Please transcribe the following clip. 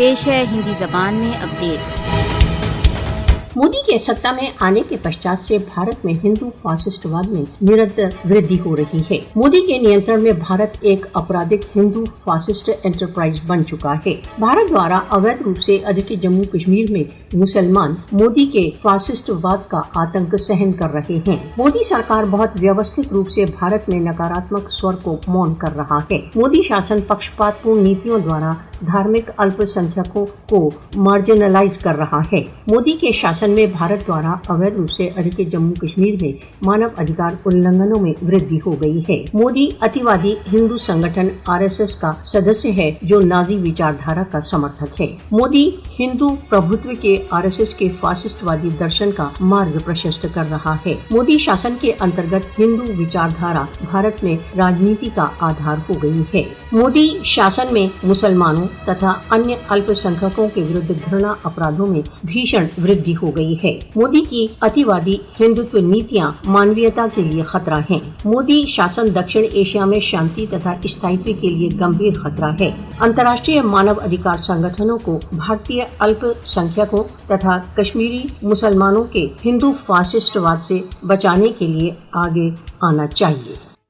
पेश है हिंदी जबान में अपडेट। मोदी के सत्ता में आने के पश्चात से भारत में हिंदू फासिस्टवाद में निरंतर वृद्धि हो रही है। मोदी के नियंत्रण में भारत एक आपराधिक हिंदू फासिस्ट एंटरप्राइज बन चुका है। भारत द्वारा अवैध रूप से अधिकृत जम्मू कश्मीर में मुसलमान मोदी के फासिस्टवाद का आतंक सहन कर रहे हैं। मोदी सरकार बहुत व्यवस्थित रूप से भारत में नकारात्मक स्वर को मौन कर रहा है। मोदी शासन पक्षपातपूर्ण नीतियों द्वारा धार्मिक अल्पसंख्यकों को मार्जिनलाइज कर रहा है। मोदी के शासन में भारत द्वारा अवैध रूप से अधिकृत जम्मू कश्मीर में मानव अधिकार उल्लंघनों में वृद्धि हो गई है। मोदी अतिवादी हिंदू संगठन आरएसएस का सदस्य है, जो नाजी विचारधारा का समर्थक है। मोदी हिंदू प्रभुत्व के आरएसएस के फासिस्टवादी दर्शन का मार्ग प्रशस्त कर रहा है। मोदी शासन के अंतर्गत हिंदू विचारधारा भारत में राजनीति का आधार हो गई है। मोदी शासन में मुसलमानों तथा अन्य अल्पसंख्यकों के विरुद्ध घृणा अपराधों में भीषण वृद्धि हो गई है। मोदी की अतिवादी हिंदुत्व नीतियां मानवीयता के लिए खतरा हैं। मोदी शासन दक्षिण एशिया में शांति तथा स्थायित्व के लिए गंभीर खतरा है। अंतर्राष्ट्रीय मानव अधिकार संगठनों को भारतीय अल्पसंख्यकों तथा कश्मीरी मुसलमानों के हिंदू फासिस्टवाद से बचाने के लिए आगे आना चाहिए।